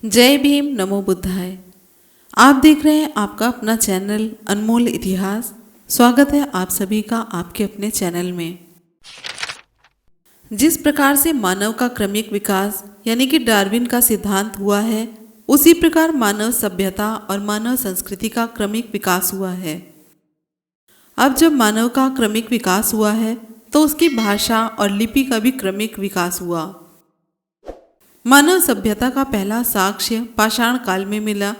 जय भीम, नमो बुद्धाय। आप देख रहे हैं आपका अपना चैनल अनमोल इतिहास। स्वागत है आप सभी का आपके अपने चैनल में। जिस प्रकार से मानव का क्रमिक विकास यानी कि डार्विन का सिद्धांत हुआ है, उसी प्रकार मानव सभ्यता और मानव संस्कृति का क्रमिक विकास हुआ है। अब जब मानव का क्रमिक विकास हुआ है तो उसकी भाषा और लिपि का भी क्रमिक विकास हुआ। मानव सभ्यता का पहला साक्ष्य पाषाण काल में मिला,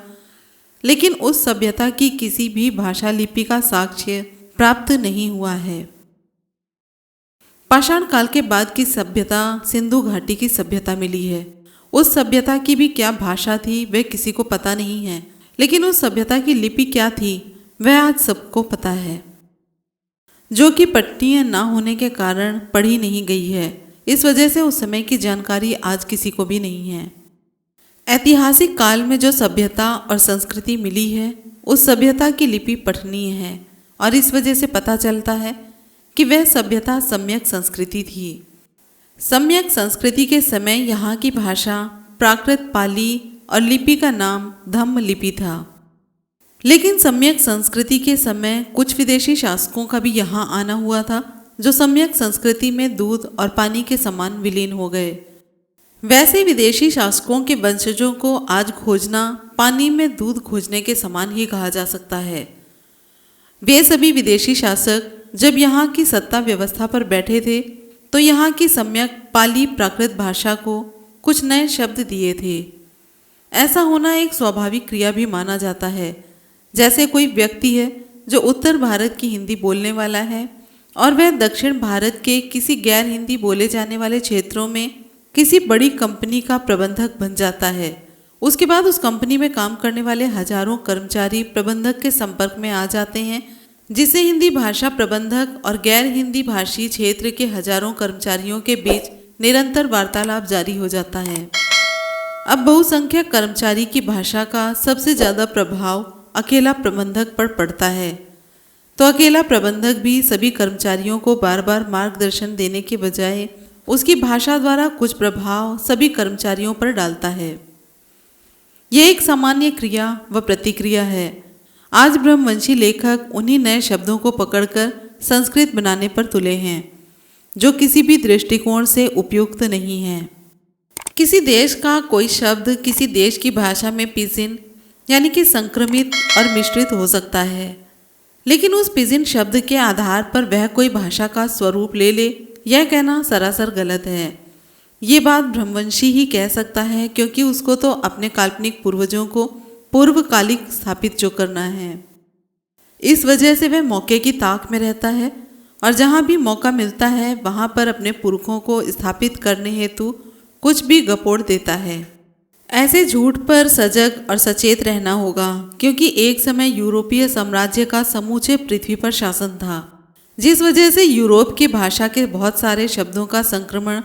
लेकिन उस सभ्यता की किसी भी भाषा लिपि का साक्ष्य प्राप्त नहीं हुआ है। पाषाण काल के बाद की सभ्यता सिंधु घाटी की सभ्यता मिली है। उस सभ्यता की भी क्या भाषा थी वह किसी को पता नहीं है, लेकिन उस सभ्यता की लिपि क्या थी वह आज सबको पता है, जो कि पट्टियां ना होने के कारण पढ़ी नहीं गई है। इस वजह से उस समय की जानकारी आज किसी को भी नहीं है। ऐतिहासिक काल में जो सभ्यता और संस्कृति मिली है, उस सभ्यता की लिपि पठनीय है और इस वजह से पता चलता है कि वह सभ्यता सम्यक संस्कृति थी। सम्यक संस्कृति के समय यहाँ की भाषा प्राकृत पाली और लिपि का नाम धम्म लिपि था। लेकिन सम्यक संस्कृति के समय कुछ विदेशी शासकों का भी यहाँ आना हुआ था, जो सम्यक संस्कृति में दूध और पानी के समान विलीन हो गए। वैसे विदेशी शासकों के वंशजों को आज खोजना पानी में दूध खोजने के समान ही कहा जा सकता है। वे सभी विदेशी शासक जब यहाँ की सत्ता व्यवस्था पर बैठे थे तो यहाँ की सम्यक पाली प्राकृत भाषा को कुछ नए शब्द दिए थे। ऐसा होना एक स्वाभाविक क्रिया भी माना जाता है। जैसे कोई व्यक्ति है जो उत्तर भारत की हिंदी बोलने वाला है और वह दक्षिण भारत के किसी गैर हिंदी बोले जाने वाले क्षेत्रों में किसी बड़ी कंपनी का प्रबंधक बन जाता है। उसके बाद उस कंपनी में काम करने वाले हजारों कर्मचारी प्रबंधक के संपर्क में आ जाते हैं, जिससे हिंदी भाषा प्रबंधक और गैर हिंदी भाषी क्षेत्र के हजारों कर्मचारियों के बीच निरंतर वार्तालाप जारी हो जाता है। अब बहुसंख्यक कर्मचारी की भाषा का सबसे ज़्यादा प्रभाव अकेला प्रबंधक पर पड़ता है, तो अकेला प्रबंधक भी सभी कर्मचारियों को बार बार मार्गदर्शन देने के बजाय उसकी भाषा द्वारा कुछ प्रभाव सभी कर्मचारियों पर डालता है। यह एक सामान्य क्रिया व प्रतिक्रिया है। आज ब्रह्मवंशी लेखक उन्हीं नए शब्दों को पकड़कर संस्कृत बनाने पर तुले हैं, जो किसी भी दृष्टिकोण से उपयुक्त नहीं है। किसी देश का कोई शब्द किसी देश की भाषा में पिजिन यानी कि संक्रमित और मिश्रित हो सकता है, लेकिन उस पिजिन शब्द के आधार पर वह कोई भाषा का स्वरूप ले ले, यह कहना सरासर गलत है। ये बात ब्रह्मवंशी ही कह सकता है, क्योंकि उसको तो अपने काल्पनिक पूर्वजों को पूर्वकालिक स्थापित जो करना है। इस वजह से वह मौके की ताक में रहता है और जहाँ भी मौका मिलता है वहाँ पर अपने पुरखों को स्थापित करने हेतु कुछ भी गपोड़ देता है। ऐसे झूठ पर सजग और सचेत रहना होगा, क्योंकि एक समय यूरोपीय साम्राज्य का समूचे पृथ्वी पर शासन था, जिस वजह से यूरोप की भाषा के बहुत सारे शब्दों का संक्रमण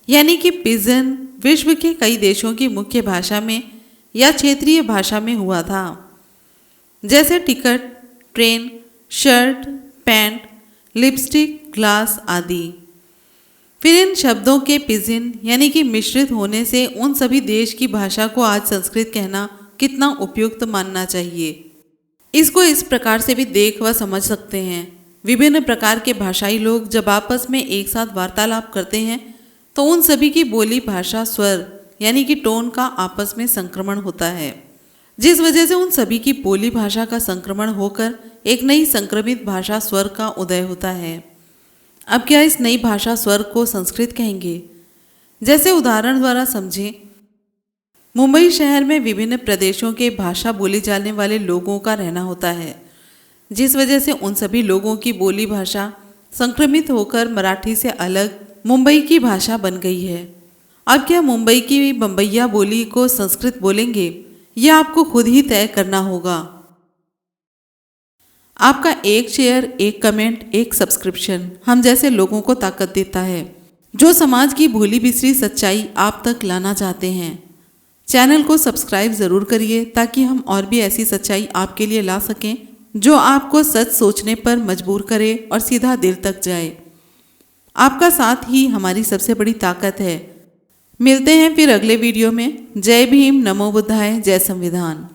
यानी कि पिजन विश्व के कई देशों की मुख्य भाषा में या क्षेत्रीय भाषा में हुआ था, जैसे ticket, train, shirt, pant, lipstick, glass आदि। फिर इन शब्दों के पिजिन यानी कि मिश्रित होने से उन सभी देश की भाषा को आज संस्कृत कहना कितना उपयुक्त मानना चाहिए। इसको इस प्रकार से भी देख व समझ सकते हैं। विभिन्न प्रकार के भाषाई लोग जब आपस में एक साथ वार्तालाप करते हैं तो उन सभी की बोली भाषा स्वर यानी कि टोन का आपस में संक्रमण होता है, जिस वजह से उन सभी की बोली भाषा का संक्रमण होकर एक नई संक्रमित भाषा स्वर का उदय होता है। अब क्या इस नई भाषा स्वर को संस्कृत कहेंगे? जैसे उदाहरण द्वारा समझें, मुंबई शहर में विभिन्न प्रदेशों के भाषा बोली जाने वाले लोगों का रहना होता है, जिस वजह से उन सभी लोगों की बोली भाषा संक्रमित होकर मराठी से अलग मुंबई की भाषा बन गई है। अब क्या मुंबई की बम्बैया बोली को संस्कृत बोलेंगे? यह आपको खुद ही तय करना होगा। आपका एक शेयर, एक कमेंट, एक सब्सक्रिप्शन हम जैसे लोगों को ताकत देता है, जो समाज की भूली बिसरी सच्चाई आप तक लाना चाहते हैं। चैनल को सब्सक्राइब ज़रूर करिए ताकि हम और भी ऐसी सच्चाई आपके लिए ला सकें जो आपको सच सोचने पर मजबूर करे और सीधा दिल तक जाए। आपका साथ ही हमारी सबसे बड़ी ताकत है। मिलते हैं फिर अगले वीडियो में। जय भीम, नमो बुद्धाय, जय संविधान।